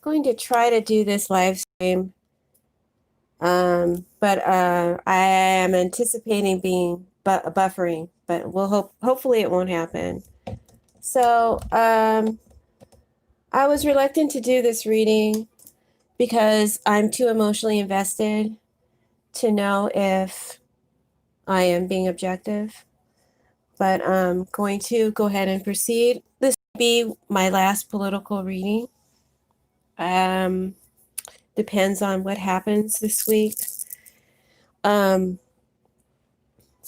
going to try to do this live stream, but I am anticipating being buffering, but hopefully it won't happen. So I was reluctant to do this reading because I'm too emotionally invested to know if I am being objective. But I'm going to go ahead and proceed. This will be my last political reading. Depends on what happens this week. So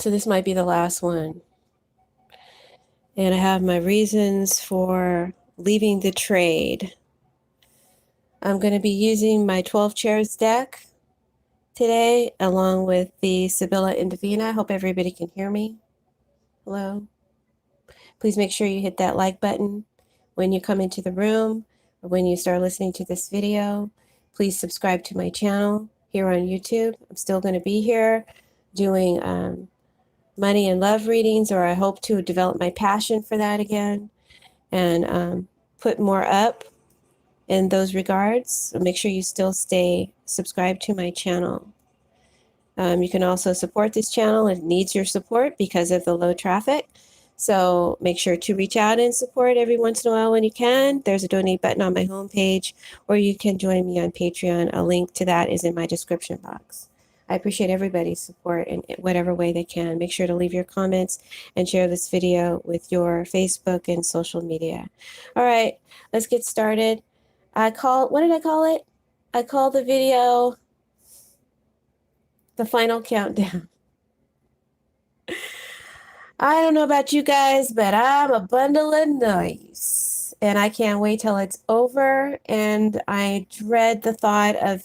this might be the last one. And I have my reasons for leaving the trade. I'm going to be using my 12 chairs deck today, along with the Sibylla Indivina. I hope everybody can hear me. Hello. Please make sure you hit that like button when you come into the room or when you start listening to this video. Please subscribe to my channel here on YouTube. I'm still going to be here doing money and love readings, or I hope to develop my passion for that again and put more up in those regards. So make sure you still stay subscribed to my channel. You can also support this channel. It needs your support because of the low traffic. So make sure to reach out and support every once in a while when you can. There's a donate button on my homepage, or you can join me on Patreon. A link to that is in my description box. I appreciate everybody's support in whatever way they can. Make sure to leave your comments and share this video with your Facebook and social media. All right, let's get started. What did I call it? I called the video the final countdown. I don't know about you guys, but I'm a bundle of noise. And I can't wait till it's over. And I dread the thought of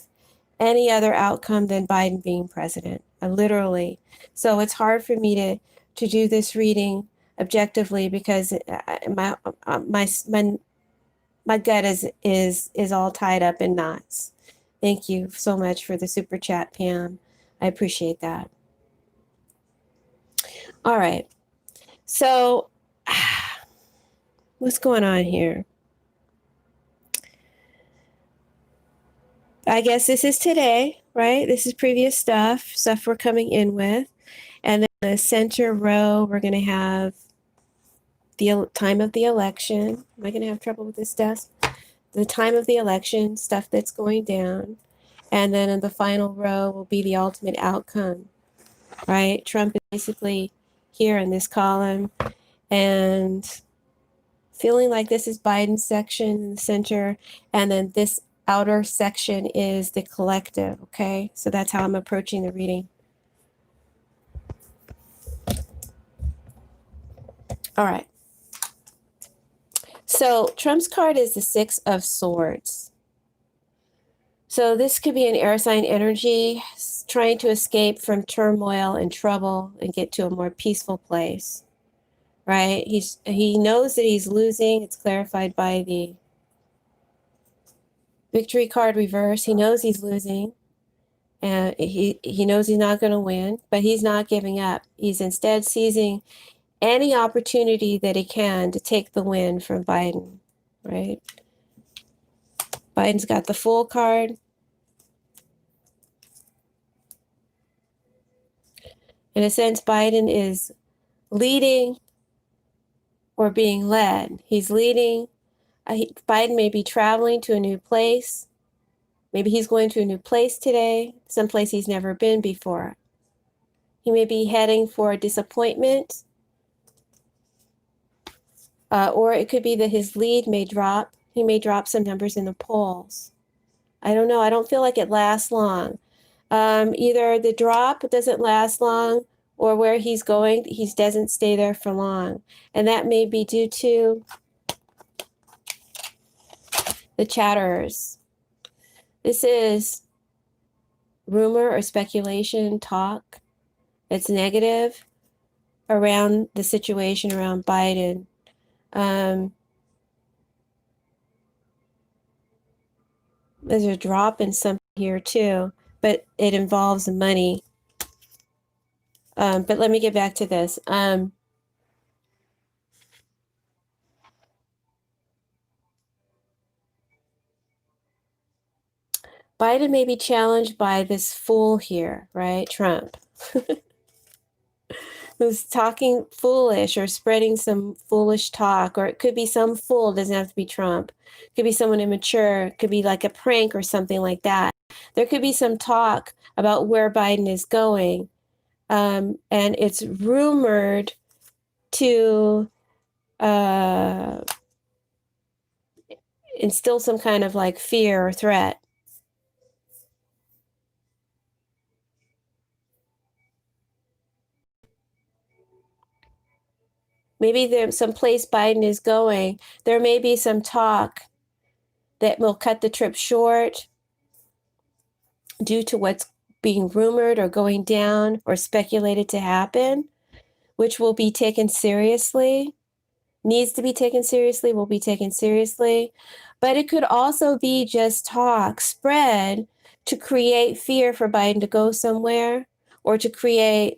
any other outcome than Biden being president. Literally. So it's hard for me to do this reading objectively because my gut is all tied up in knots. Thank you so much for the super chat, Pam. I appreciate that. All right. So, what's going on here? I guess this is today, right? This is previous stuff we're coming in with. And then the center row, we're going to have the time of the election. Am I going to have trouble with this desk? The time of the election, stuff that's going down. And then in the final row will be the ultimate outcome, right? Trump is basically here in this column. And feeling like this is Biden's section in the center, and then this outer section is the collective, okay? So that's how I'm approaching the reading. All right. So Trump's card is the Six of Swords. So this could be an air sign energy trying to escape from turmoil and trouble and get to a more peaceful place. Right? He knows that he's losing. It's clarified by the victory card reverse. He knows he's losing, and he knows he's not going to win, but he's not giving up. He's instead seizing any opportunity that he can to take the win from Biden, right? Biden's got the Fool card. In a sense, Biden is leading or being led. He's leading. Biden may be traveling to a new place. Maybe he's going to a new place today, someplace he's never been before. He may be heading for a disappointment, or it could be that his lead may drop. He may drop some numbers in the polls. I don't know. I don't feel like it lasts long. Either the drop doesn't last long, or where he's going, he doesn't stay there for long. And that may be due to the chatterers. This is rumor or speculation, talk. It's negative around the situation around Biden. There's a drop in something here too, but it involves money. But let me get back to this. Biden may be challenged by this fool here, right? Trump, who's talking foolish or spreading some foolish talk, or it could be some fool, it doesn't have to be Trump. It could be someone immature, it could be like a prank or something like that. There could be some talk about where Biden is going. And it's rumored to instill some kind of like fear or threat. Maybe there's some place Biden is going. There may be some talk that will cut the trip short due to what's being rumored or going down or speculated to happen, which will be taken seriously, needs to be taken seriously, will be taken seriously. But it could also be just talk spread to create fear for Biden to go somewhere, or to create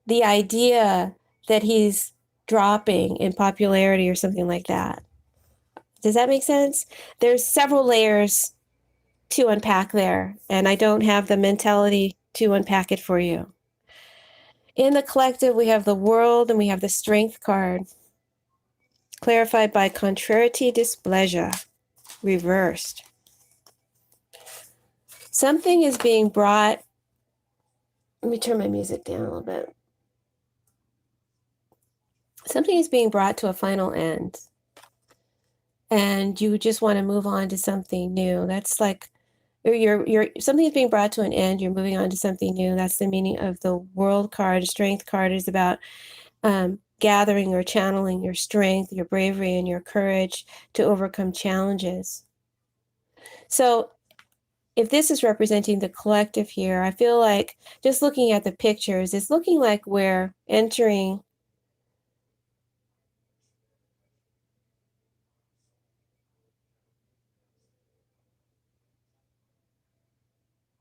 the idea that he's dropping in popularity or something like that. Does that make sense? There's several layers to unpack there, and I don't have the mentality to unpack it for you. In the collective, we have the world and we have the strength card, clarified by contrariety, displeasure, reversed. Something is being brought. Let me turn my music down a little bit. Something is being brought to a final end, and you just want to move on to something new. That's like you're something is being brought to an end. You're moving on to something new. That's the meaning of the world card. Strength card is about gathering or channeling your strength, your bravery, and your courage to overcome challenges. So if this is representing the collective here, I feel like just looking at the pictures, it's looking like we're entering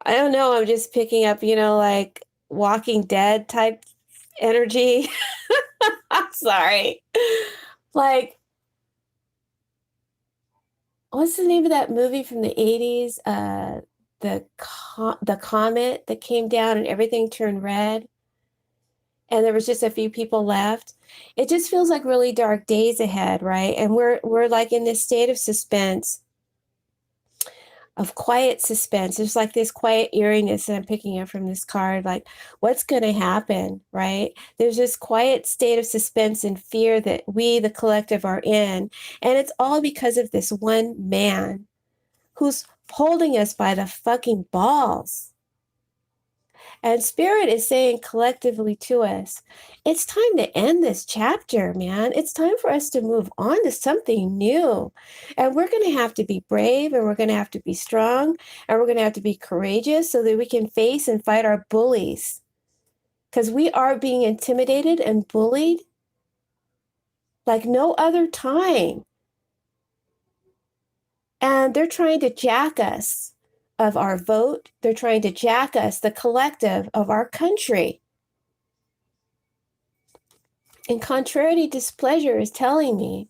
I don't know, I'm just picking up, like Walking Dead type energy. I'm sorry. Like, what's the name of that movie from the 80s? The comet that came down and everything turned red, and there was just a few people left. It just feels like really dark days ahead, right? And we're like in this state of suspense, of quiet suspense. There's like this quiet eeriness that I'm picking up from this card, like what's going to happen, right? There's this quiet state of suspense and fear that we, the collective, are in. And it's all because of this one man who's holding us by the fucking balls. And Spirit is saying collectively to us, it's time to end this chapter, man. It's time for us to move on to something new. And we're going to have to be brave, and we're going to have to be strong, and we're going to have to be courageous so that we can face and fight our bullies. Because we are being intimidated and bullied like no other time. And they're trying to jack us of our vote. They're trying to jack us, the collective, of our country. And contrariety, displeasure is telling me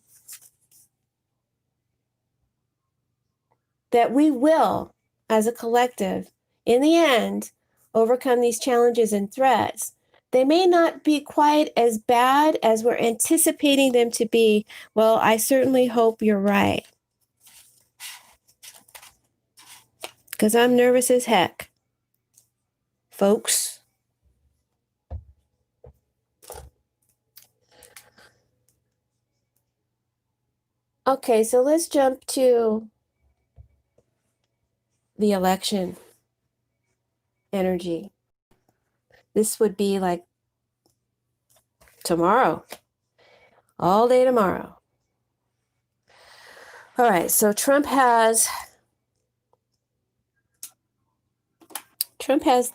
that we will, as a collective, in the end, overcome these challenges and threats. They may not be quite as bad as we're anticipating them to be. Well, I certainly hope you're right. Because I'm nervous as heck, folks. Okay, so let's jump to the election energy. This would be like tomorrow, all day tomorrow. All right, so Trump has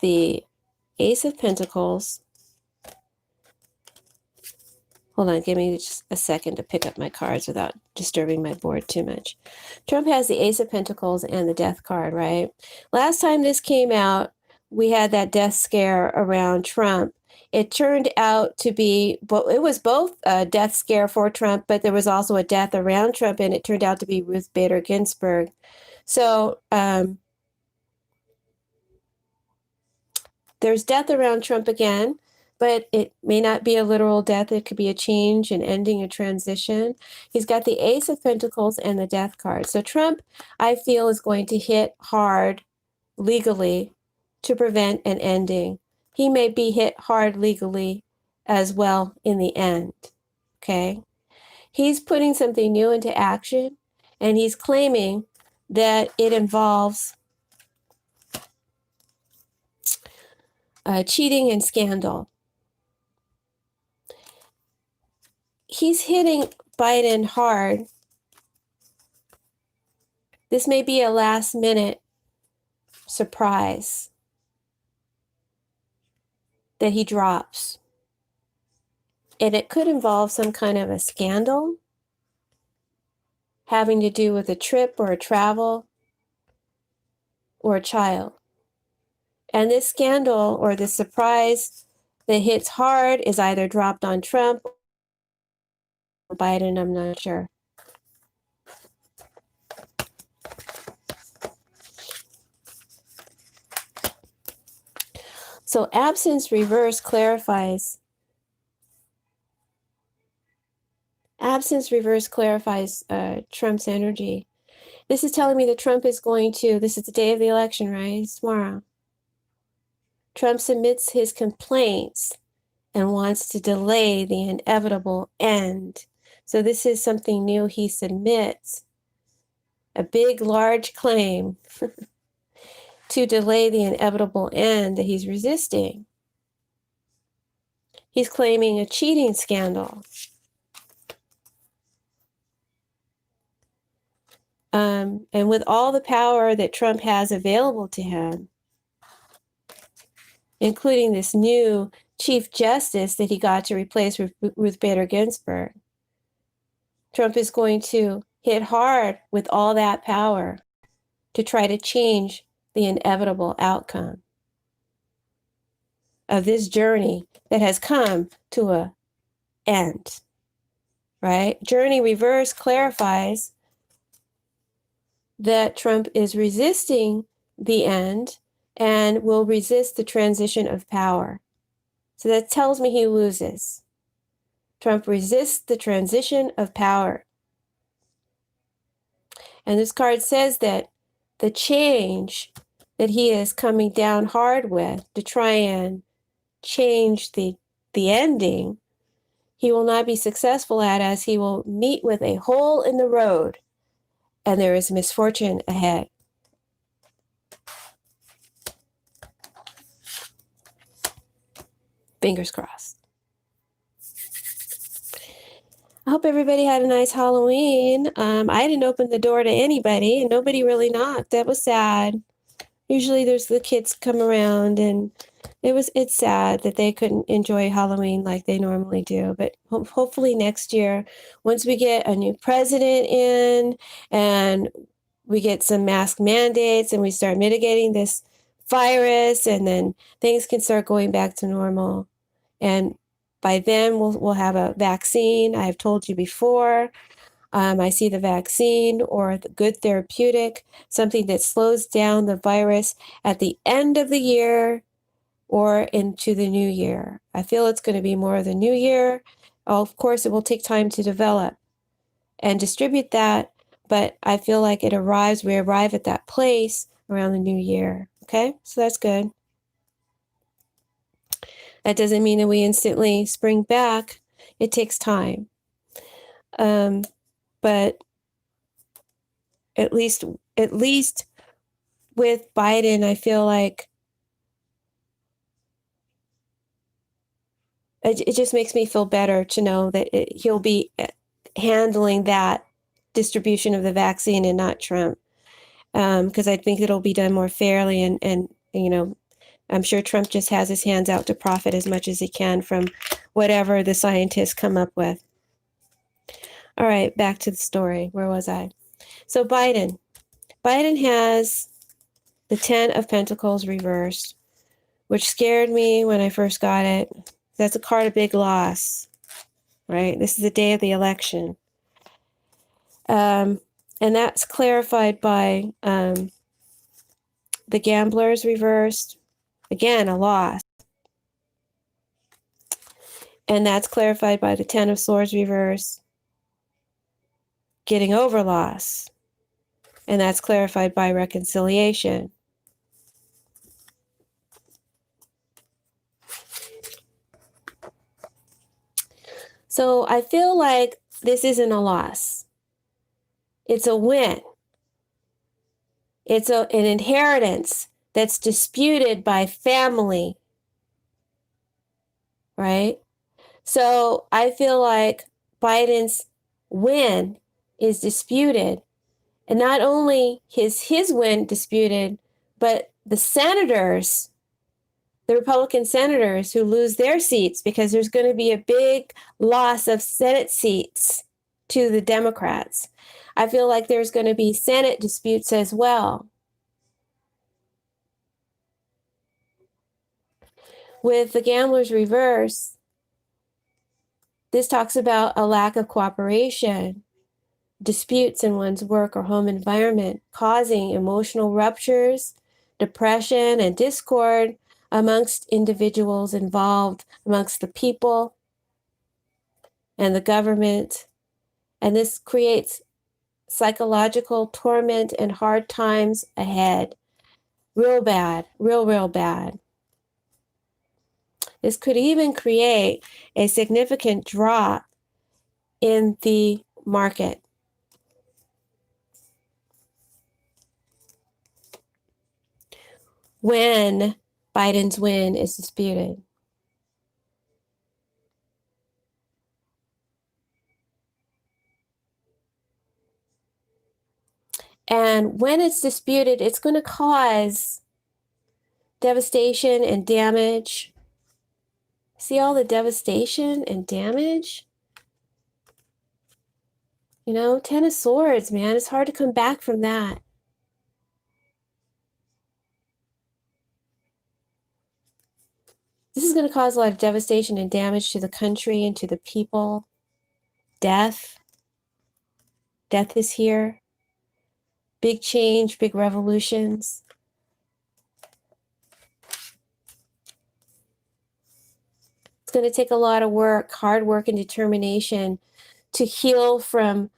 the Ace of Pentacles. Hold on, give me just a second to pick up my cards without disturbing my board too much. Trump has the Ace of Pentacles and the Death card, right? Last time this came out, we had that death scare around Trump. It turned out to be, well, it was both a death scare for Trump, but there was also a death around Trump, and it turned out to be Ruth Bader Ginsburg. So there's death around Trump again, but it may not be a literal death. It could be a change, an ending, a transition. He's got the Ace of Pentacles and the Death card. So Trump, I feel, is going to hit hard legally to prevent an ending. He may be hit hard legally as well in the end. Okay? He's putting something new into action, and he's claiming that it involves cheating and scandal. He's hitting Biden hard. This may be a last minute surprise that he drops. And it could involve some kind of a scandal having to do with a trip or a travel or a child. And this scandal or this surprise that hits hard is either dropped on Trump or Biden, I'm not sure. So absence reverse clarifies. Absence reverse clarifies Trump's energy. This is telling me that Trump is going to, this is the day of the election, right? It's tomorrow. Trump submits his complaints and wants to delay the inevitable end. So this is something new he submits. A big, large claim to delay the inevitable end that he's resisting. He's claiming a cheating scandal. And with all the power that Trump has available to him, including this new Chief Justice that he got to replace Ruth Bader Ginsburg, Trump is going to hit hard with all that power to try to change the inevitable outcome of this journey that has come to an end, right? Journey reverse clarifies that Trump is resisting the end and will resist the transition of power. So that tells me he loses. Trump resists the transition of power. And this card says that the change that he is coming down hard with to try and change the ending, he will not be successful at, as he will meet with a hole in the road and there is misfortune ahead. Fingers crossed. I hope everybody had a nice Halloween. I didn't open the door to anybody, and nobody really knocked. That was sad. Usually there's the kids come around, and it's sad that they couldn't enjoy Halloween like they normally do. But hopefully next year, once we get a new president in and we get some mask mandates and we start mitigating this virus, and then things can start going back to normal. And by then we'll have a vaccine. I have told you before. I see the vaccine or the good therapeutic, something that slows down the virus at the end of the year or into the new year. I feel it's going to be more of the new year. Of course, it will take time to develop and distribute that, but I feel like we arrive at that place around the new year. Okay, so that's good. That doesn't mean that we instantly spring back. It takes time. But at least with Biden, I feel like it just makes me feel better to know that he'll be handling that distribution of the vaccine and not Trump. Because I think it'll be done more fairly, and I'm sure Trump just has his hands out to profit as much as he can from whatever the scientists come up with. All right, back to the story. Where was I? So Biden has the 10 of Pentacles reversed which scared me when I first got it. That's a card of big loss, right? This is the day of the election. And that's clarified by the Gamblers reversed. Again, a loss. And that's clarified by the Ten of Swords reverse. Getting over loss. And that's clarified by reconciliation. So I feel like this isn't a loss. It's a win. It's an inheritance that's disputed by family, right? So I feel like Biden's win is disputed. And not only is his win disputed, but the senators, the Republican senators who lose their seats, because there's going to be a big loss of Senate seats to the Democrats. I feel like there's going to be Senate disputes as well. With the Gamblers reverse, this talks about a lack of cooperation, disputes in one's work or home environment, causing emotional ruptures, depression, and discord amongst individuals involved, amongst the people and the government. And this creates psychological torment and hard times ahead. Real bad, real bad. This could even create a significant drop in the market. When Biden's win is disputed. And when it's disputed, it's going to cause devastation and damage. See all the devastation and damage? You know, Ten of Swords, man, it's hard to come back from that. This is going to cause a lot of devastation and damage to the country and to the people. Death. Death is here. Big change, big revolutions. It's going to take a lot of work, hard work and determination to heal from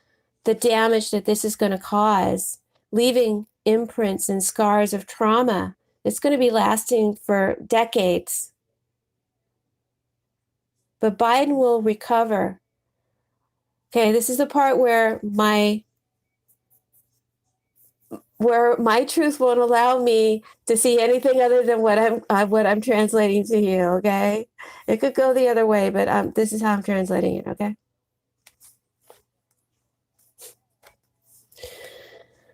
the damage that this is going to cause, leaving imprints and scars of trauma. It's going to be lasting for decades. But Biden will recover. Okay, this is the part where my truth won't allow me to see anything other than what I'm translating to you, okay? It could go the other way, but this is how I'm translating it, okay?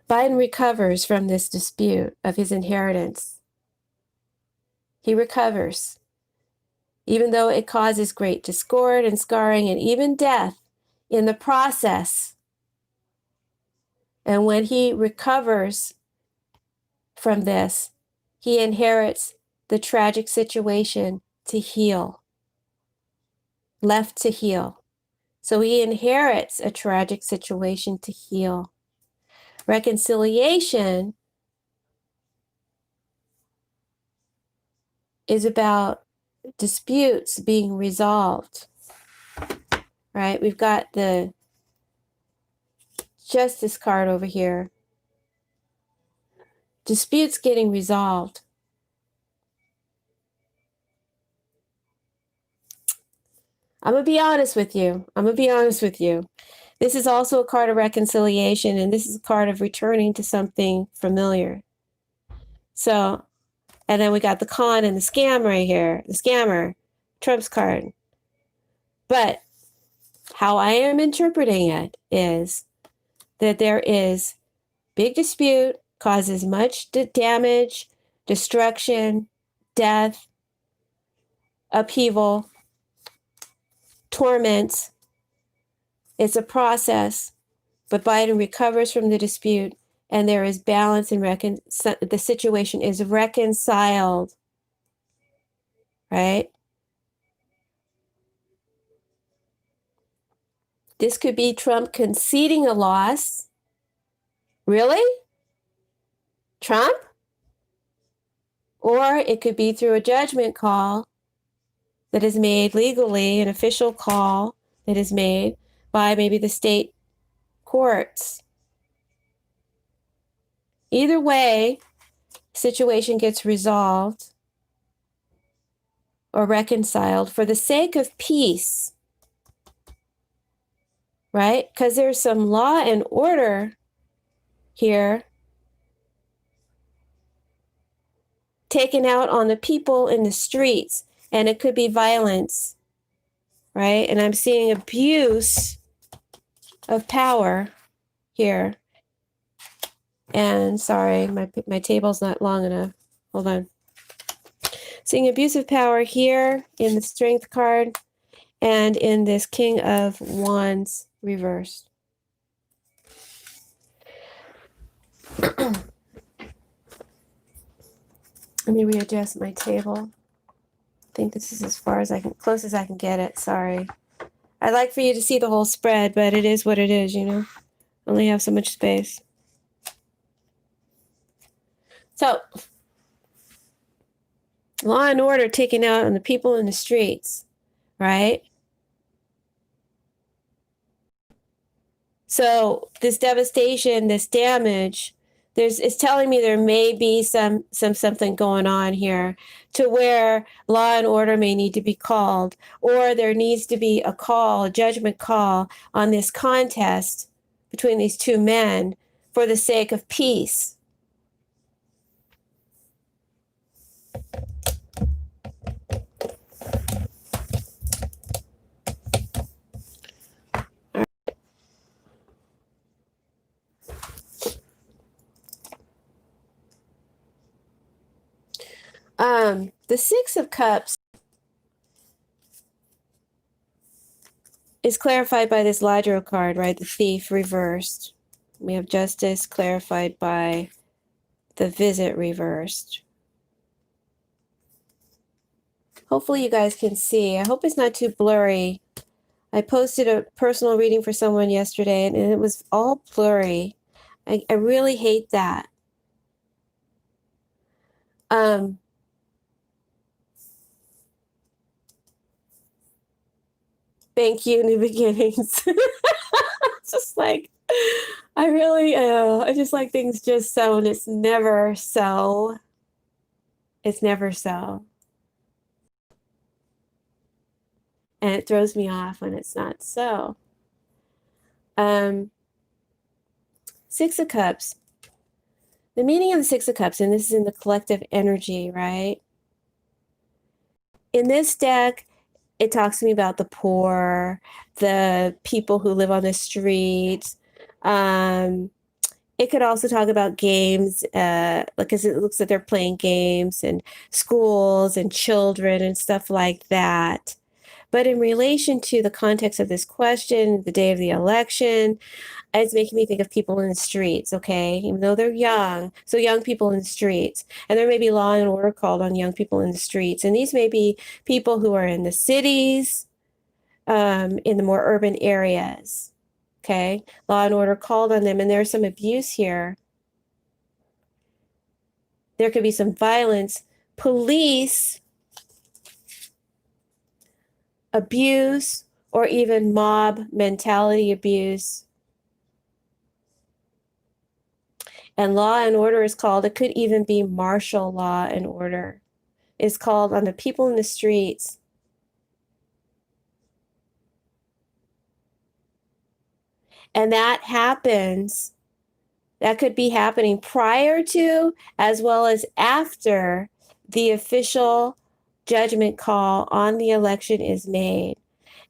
Biden recovers from this dispute of his inheritance. He recovers, even though it causes great discord and scarring and even death in the process. And when he recovers from this, he inherits the tragic situation to heal, left to heal. So he inherits a tragic situation to heal. Reconciliation is about disputes being resolved, right? We've got the Justice card over here. Disputes getting resolved. I'm going to be honest with you. This is also a card of reconciliation, and this is a card of returning to something familiar. So, and then we got the con and the scam right here. The scammer, Trump's card. But how I am interpreting it is that there is big dispute, causes much damage, destruction, death, upheaval, torment. It's a process, but Biden recovers from the dispute, and there is balance and the situation is reconciled. right? This could be Trump conceding a loss. Really? Trump? Or it could be through a judgment call that is made legally, an official call that is made by maybe the state courts. Either way, situation gets resolved or reconciled for the sake of peace, right? Because there's some law and order here taken out on the people in the streets, and it could be violence, right? And I'm seeing abuse of power here. And sorry, my table's not long enough. Hold on. Seeing abuse of power here in the Strength card and in this King of Wands reversed. Let me readjust my table. I think this is as far as close as I can get it. Sorry. I'd like for you to see the whole spread, but it is what it is, you know. Only have so much space. So, law and order taken out on the people in the streets, right? So this devastation, this damage, it's telling me there may be something going on here to where law and order may need to be called, or there needs to be a call, a judgment call on this contest between these two men for the sake of peace. The Six of Cups is clarified by this Ladro card, right? The Thief reversed. We have Justice clarified by the Visit reversed. Hopefully you guys can see. I hope it's not too blurry. I posted a personal reading for someone yesterday, and it was all blurry. I really hate that. Thank you, New Beginnings. It's just like, I just like things just so, and it's never so. It's never so. And it throws me off when it's not so. Six of Cups. The meaning of the Six of Cups, and this is in the collective energy, right? In this deck, it talks to me about the poor, the people who live on the streets. It could also talk about games, because it looks like they're playing games and schools and children and stuff like that. But in relation to the context of this question, the day of the election, it's making me think of people in the streets, okay? Even though they're young. So young people in the streets. And there may be law and order called on young people in the streets. And these may be people who are in the cities, in the more urban areas, okay? Law and order called on them. And there's some abuse here. There could be some violence. Police abuse, or even mob mentality abuse. And law and order is called, it could even be martial law and order, is called on the people in the streets. And that happens, that could be happening prior to as well as after the official judgment call on the election is made.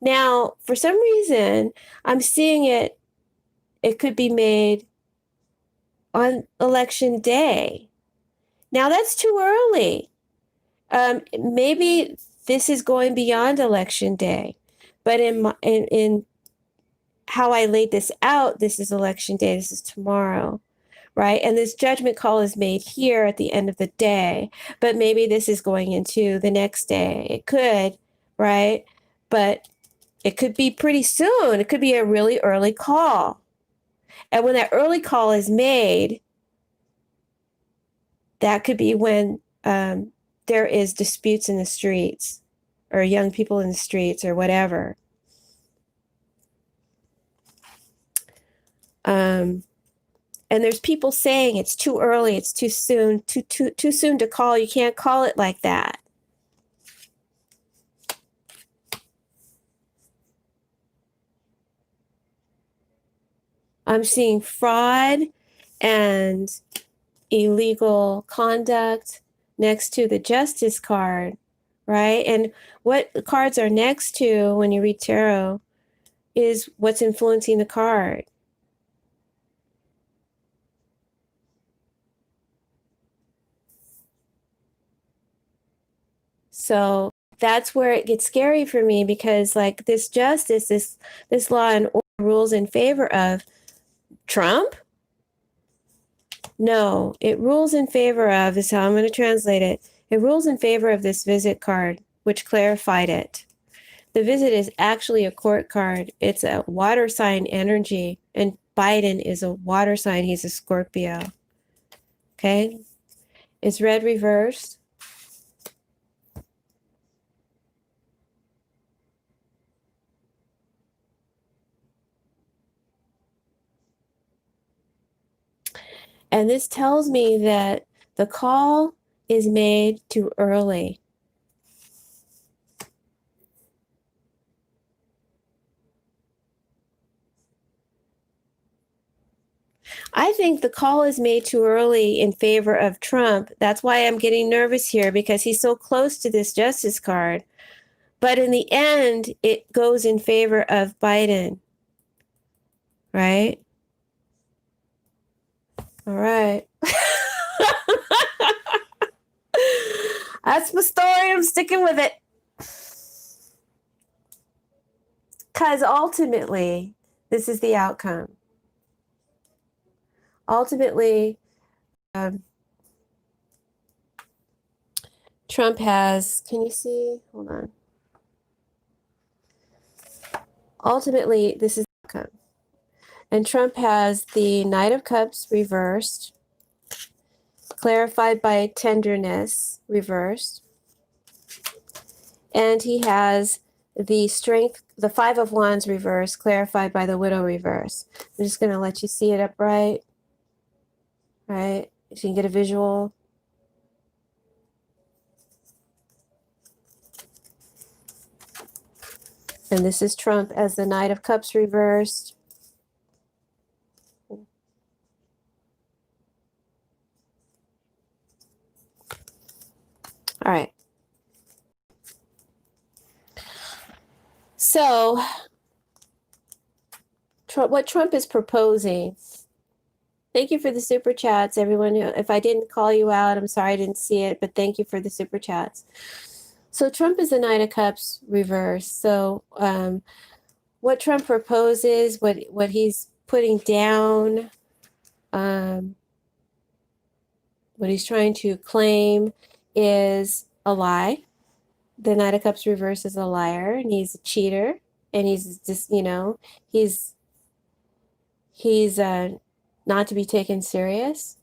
Now, for some reason, I'm seeing it could be made on election day. Now, that's too early. Maybe this is going beyond election day, but in how I laid this out, this is election day, this is tomorrow, right? And this judgment call is made here at the end of the day, but maybe this is going into the next day. It could, right? But it could be pretty soon. It could be a really early call. And when that early call is made, that could be when there is disputes in the streets or young people in the streets or whatever. And there's people saying it's too early, it's too soon, too soon to call. You can't call it like that. I'm seeing fraud and illegal conduct next to the justice card, right? And what the cards are next to when you read tarot is what's influencing the card. So that's where it gets scary for me, because like this justice, this law and order rules in favor of Trump? No, it rules in favor of, is how I'm going to translate it. It rules in favor of this visit card, which clarified it. The visit is actually a court card. It's a water sign energy, and Biden is a water sign. He's a Scorpio. Okay? It's red reversed. And this tells me that the call is made too early. I think the call is made too early in favor of Trump. That's why I'm getting nervous here, because he's so close to this justice card. But in the end, it goes in favor of Biden, right? All right. That's my story. I'm sticking with it. Because ultimately, this is the outcome. Ultimately, Trump has, can you see? Hold on. Ultimately, this is the outcome. And Trump has the Knight of Cups reversed, clarified by tenderness reversed. And he has the Strength, the Five of Wands reversed, clarified by the Widow reverse. I'm just going to let you see it upright, right? So you can get a visual. And this is Trump as the Knight of Cups reversed. All right. So, what Trump is proposing. Thank you for the super chats, everyone. If I didn't call you out, I'm sorry I didn't see it, but thank you for the super chats. So Trump is the Knight of Cups reversed. So what Trump proposes, what he's putting down, what he's trying to claim is a lie. The Knight of Cups reversed is a liar, and he's a cheater, and he's just, he's not to be taken serious.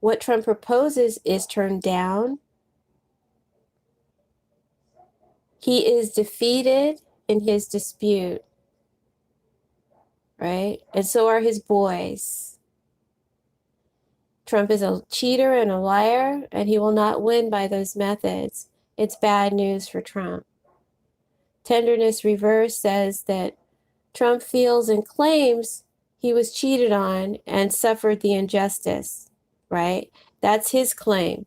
What Trump proposes is turned down. He is defeated in his dispute, right? And so are his boys. Trump is a cheater and a liar, and he will not win by those methods. It's bad news for Trump. Tenderness reverse says that Trump feels and claims he was cheated on and suffered the injustice, right? That's his claim.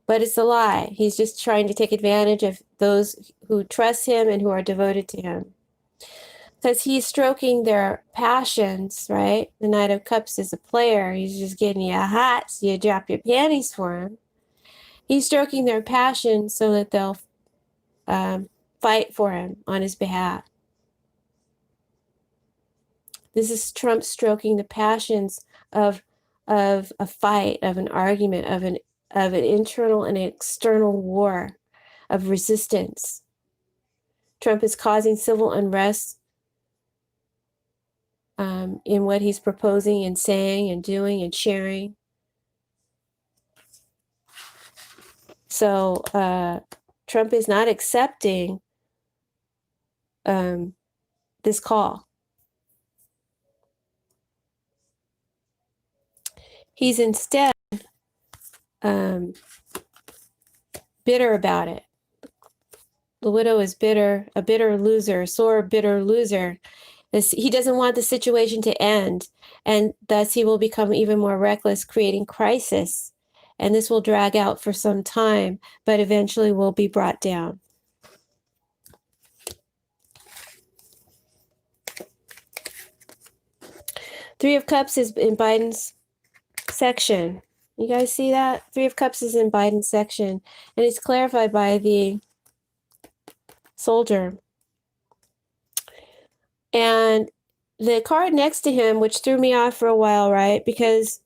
But it's a lie. He's just trying to take advantage of those who trust him and who are devoted to him. Because he's stroking their passions, right? The Knight of Cups is a player. He's just getting you hot, so you drop your panties for him. He's stroking their passion so that they'll fight for him on his behalf. This is Trump stroking the passions of a fight, of an argument, of an internal and external war, of resistance. Trump is causing civil unrest in what he's proposing and saying and doing and sharing. So Trump is not accepting this call. He's instead bitter about it. The widow is bitter, a bitter loser, a sore, bitter loser. He doesn't want the situation to end, and thus he will become even more reckless, creating crisis. And this will drag out for some time, but eventually will be brought down. Three of Cups is in Biden's section. You guys see that? Three of Cups is in Biden's section, and it's clarified by the Soldier. And the card next to him, which threw me off for a while, right? Because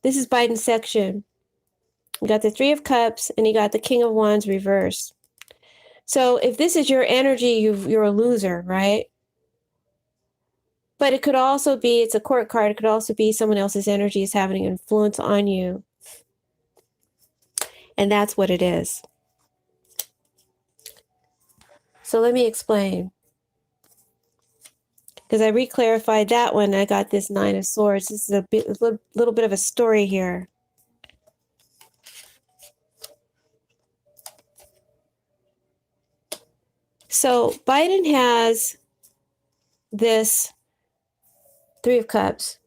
this is Biden's section. You got the Three of Cups, and you got the King of Wands reversed. So if this is your energy, you're a loser, right? But it could also be, it's a court card, it could also be someone else's energy is having an influence on you. And that's what it is. So let me explain. Because I re-clarified that one, I got this Nine of Swords. This is a little bit of a story here. So Biden has this Three of Cups.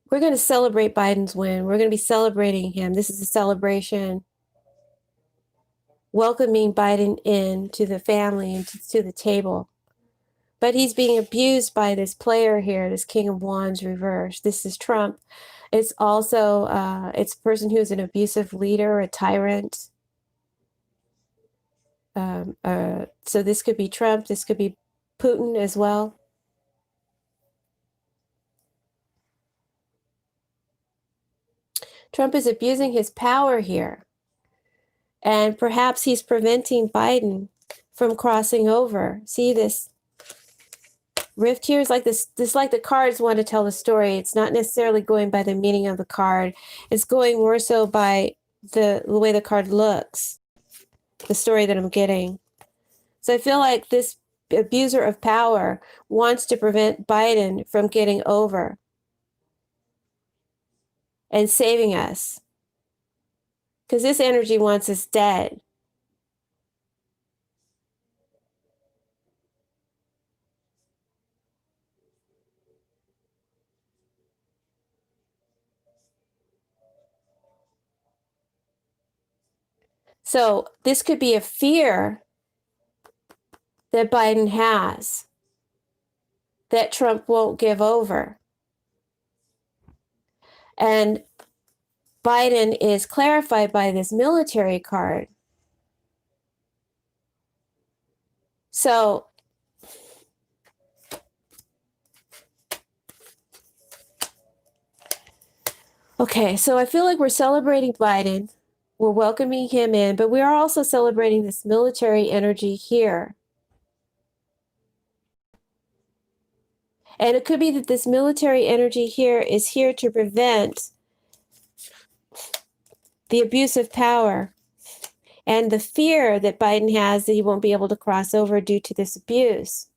We're going to celebrate Biden's win. We're going to be celebrating him. This is a celebration, welcoming Biden into the family and to the table. But he's being abused by this player here, this King of Wands reversed. This is Trump. It's also, it's a person who's an abusive leader, a tyrant. So this could be Trump. This could be Putin as well. Trump is abusing his power here. And perhaps he's preventing Biden from crossing over. See this rift here is like this like the cards want to tell the story. It's not necessarily going by the meaning of the card. It's going more so by the way the card looks, the story that I'm getting. So I feel like this abuser of power wants to prevent Biden from getting over and saving us. Because this energy wants us dead. So this could be a fear that Biden has, that Trump won't give over. And Biden is clarified by this military card. So okay, so I feel like we're celebrating Biden. We're welcoming him in, but we are also celebrating this military energy here. And it could be that this military energy here is here to prevent the abuse of power and the fear that Biden has that he won't be able to cross over due to this abuse.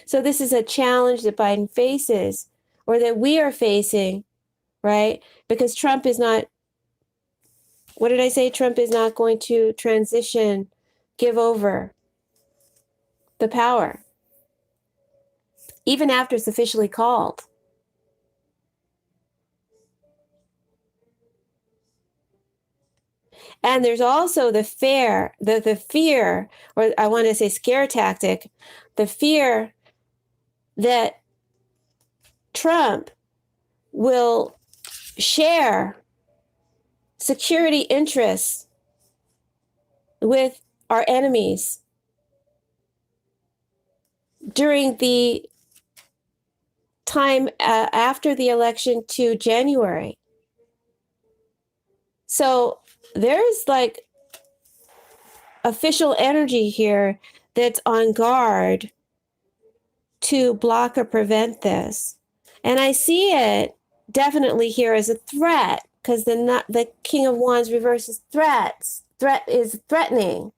So this is a challenge that Biden faces, or that we are facing, right? Because Trump is not, what did I say? Trump is not going to transition, give over the power, even after it's officially called. And there's also the fear, or I want to say scare tactic, the fear that Trump will share security interests with our enemies. during the time after the election to January. So there's like official energy here that's on guard to block or prevent this. And I see it definitely here as a threat, because the King of Wands reverses threats. Threat is threatening.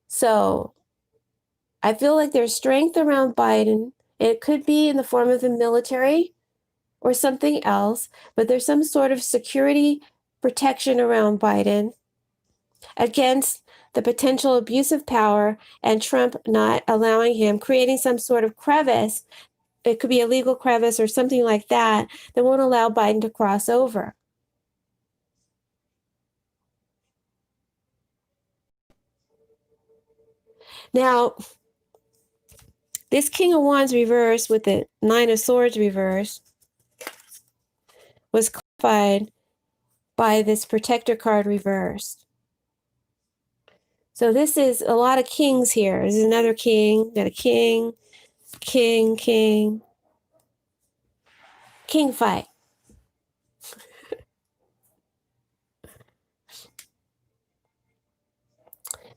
So I feel like there's strength around Biden. It could be in the form of the military or something else, but there's some sort of security protection around Biden against the potential abuse of power and Trump not allowing him, creating some sort of crevice. It could be a legal crevice or something like that that won't allow Biden to cross over. Now, this King of Wands reverse with the Nine of Swords reverse was clarified by this Protector card reversed. So this is a lot of kings here. This is another king, got a king, king, king, king fight.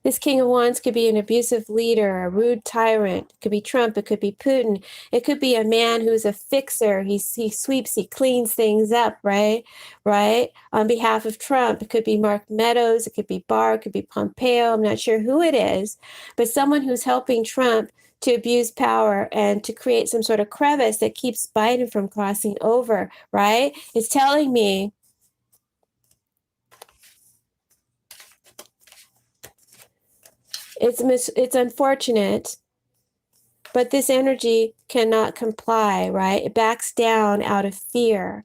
This King of Wands could be an abusive leader, a rude tyrant. It could be Trump. It could be Putin. It could be a man who's a fixer. He sweeps, he cleans things up, right? Right? On behalf of Trump. It could be Mark Meadows. It could be Barr. It could be Pompeo. I'm not sure who it is, but someone who's helping Trump to abuse power and to create some sort of crevice that keeps Biden from crossing over, right? It's telling me it's unfortunate, but this energy cannot comply, right? It backs down out of fear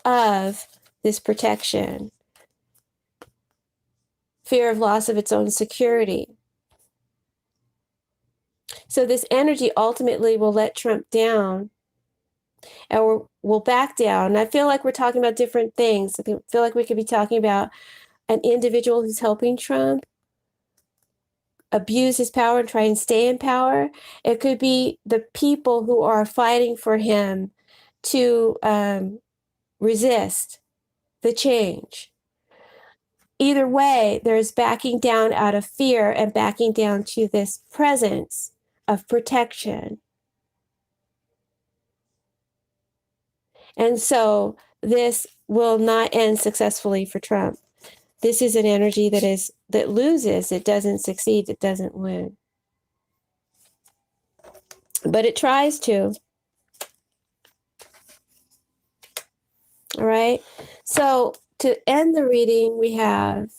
of this protection, fear of loss of its own security. So this energy ultimately will let Trump down, or will back down. I feel like we're talking about different things. I feel like we could be talking about an individual who's helping Trump abuse his power and try and stay in power. It could be the people who are fighting for him to resist the change. Either way, there's backing down out of fear and backing down to this presence of protection. And so this will not end successfully for Trump. This is an energy that loses. It doesn't succeed. It doesn't win. But it tries to. All right. So to end the reading, we have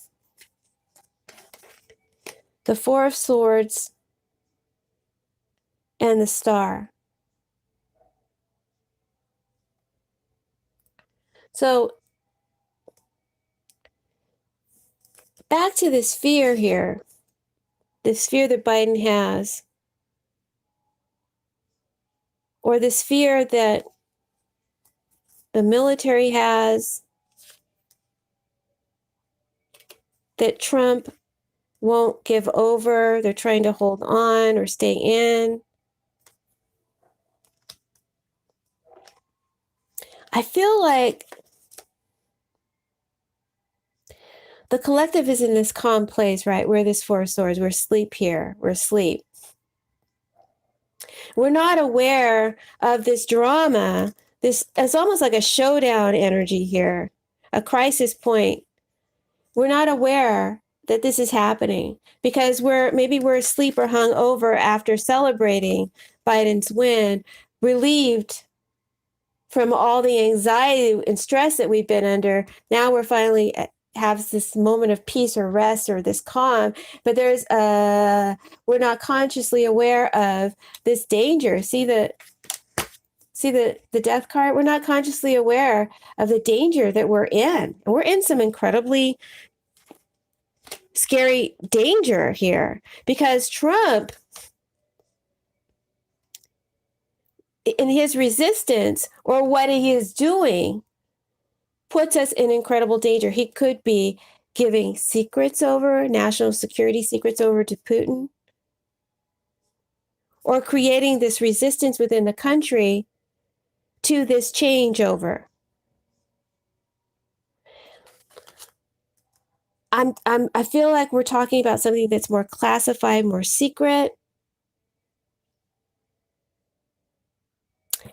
the Four of Swords and the Star. So back to this fear here, this fear that Biden has, or this fear that the military has, that Trump won't give over. They're trying to hold on or stay in. I feel like the collective is in this calm place, right? We're this Four of Swords. We're asleep here. We're asleep. We're not aware of this drama. It's almost like a showdown energy here, a crisis point. We're not aware that this is happening because maybe we're asleep or hung over after celebrating Biden's win, relieved from all the anxiety and stress that we've been under. Now we're finally have this moment of peace or rest or this calm, but we're not consciously aware of this danger. See the death card? We're not consciously aware of the danger that we're in. We're in some incredibly scary danger here because Trump, in his resistance or what he is doing, puts us in incredible danger. He could be giving secrets over, national security secrets over to Putin, or creating this resistance within the country to this changeover. I feel like we're talking about something that's more classified, more secret,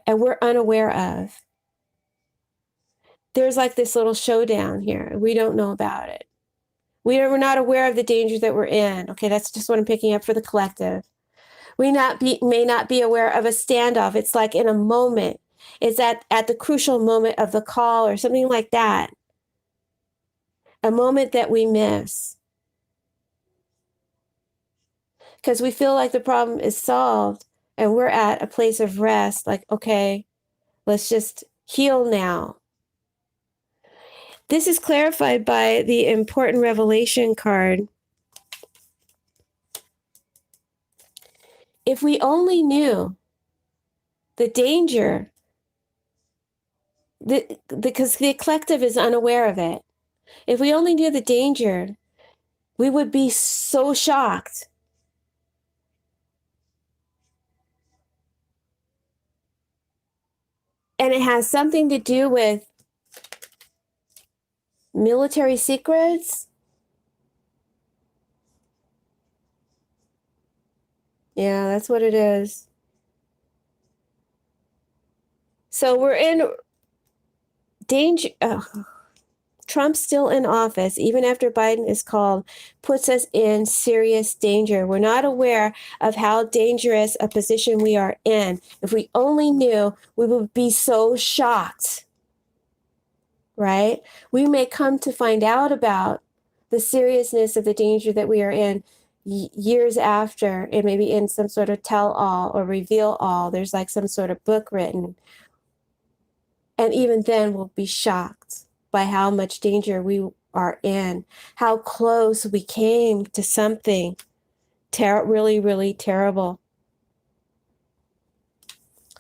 and we're unaware of. There's like this little showdown here. We don't know about it. We're not aware of the dangers that we're in. Okay, that's just what I'm picking up for the collective. We may not be aware of a standoff. It's like in a moment. It's at the crucial moment of the call or something like that. A moment that we miss. Because we feel like the problem is solved and we're at a place of rest. Like, okay, let's just heal now. This is clarified by the important revelation card. If we only knew the danger, because the collective is unaware of it, if we only knew the danger, we would be so shocked. And it has something to do with military secrets. Yeah, that's what it is. So we're in danger. Trump's still in office, even after Biden is called, puts us in serious danger. We're not aware of how dangerous a position we are in. If we only knew, we would be so shocked, right? We may come to find out about the seriousness of the danger that we are in years after. It may be in some sort of tell-all or reveal-all. There's like some sort of book written. And even then, we'll be shocked by how much danger we are in, how close we came to something really, really terrible.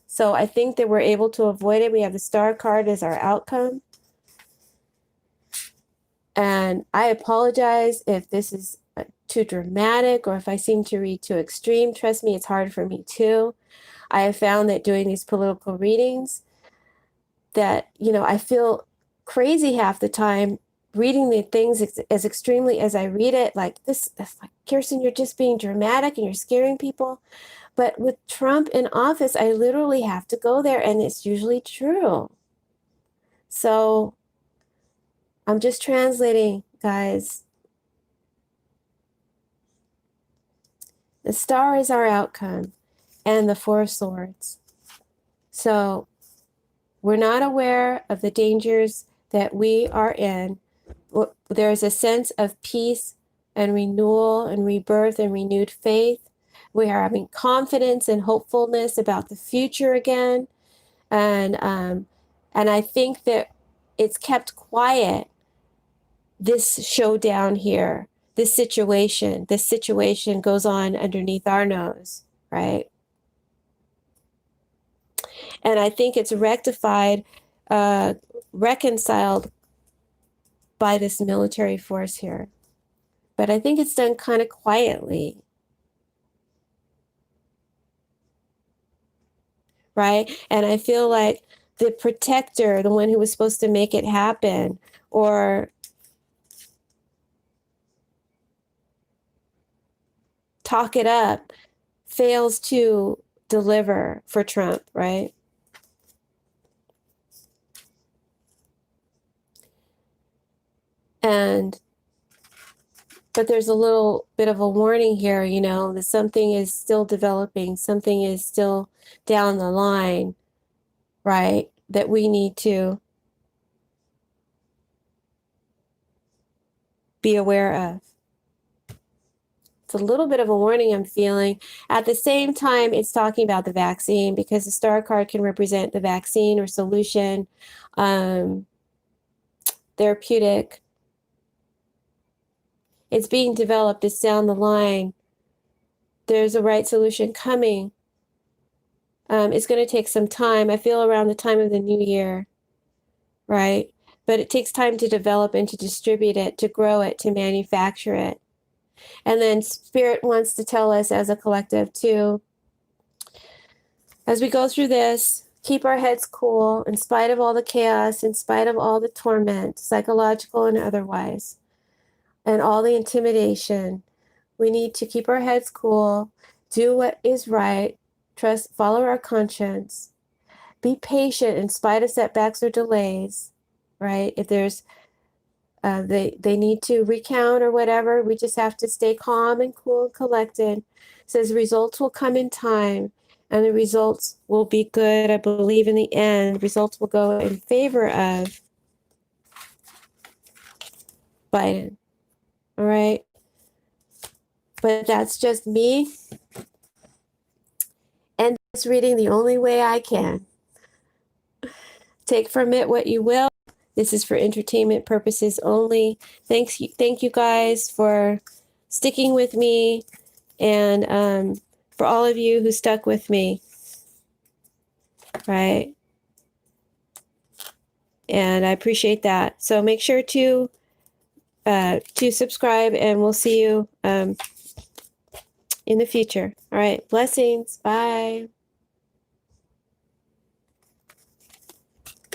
So I think that we're able to avoid it. We have the star card as our outcome. And I apologize if this is too dramatic or if I seem to read too extreme. Trust me, it's hard for me too. I have found that doing these political readings that, I feel crazy half the time reading the things as extremely as I read it. Like this, like, Kirsten, you're just being dramatic and you're scaring people. But with Trump in office, I literally have to go there, and it's usually true. So I'm just translating, guys. The star is our outcome, and the Four of Swords. So we're not aware of the dangers that we are in. There's a sense of peace and renewal and rebirth and renewed faith. We are having confidence and hopefulness about the future again. And I think that it's kept quiet, this showdown here, this situation goes on underneath our nose, right? And I think it's rectified, reconciled by this military force here. But I think it's done kind of quietly, right? And I feel like the protector, the one who was supposed to make it happen, or talk it up, fails to deliver for Trump, right? But there's a little bit of a warning here, that something is still developing, something is still down the line, right? That we need to be aware of. It's a little bit of a warning I'm feeling. At the same time, it's talking about the vaccine, because the star card can represent the vaccine or solution, therapeutic. It's being developed. It's down the line. There's a right solution coming. It's going to take some time. I feel around the time of the new year, right? but it takes time to develop and to distribute it, to grow it, to manufacture it. And then Spirit wants to tell us as a collective too, as we go through this, keep our heads cool in spite of all the chaos, in spite of all the torment, psychological and otherwise, and all the intimidation. We need to keep our heads cool, do what is right, trust, follow our conscience, be patient in spite of setbacks or delays, right? If there's they need to recount or whatever, we just have to stay calm and cool and collected. It says results will come in time, and the results will be good. I believe in the end, results will go in favor of Biden. All right. But that's just me. And it's reading the only way I can. Take from it what you will. This is for entertainment purposes only. Thank you guys for sticking with me, and for all of you who stuck with me, right? And I appreciate that. So make sure to subscribe, and we'll see you in the future. All right. Blessings. Bye.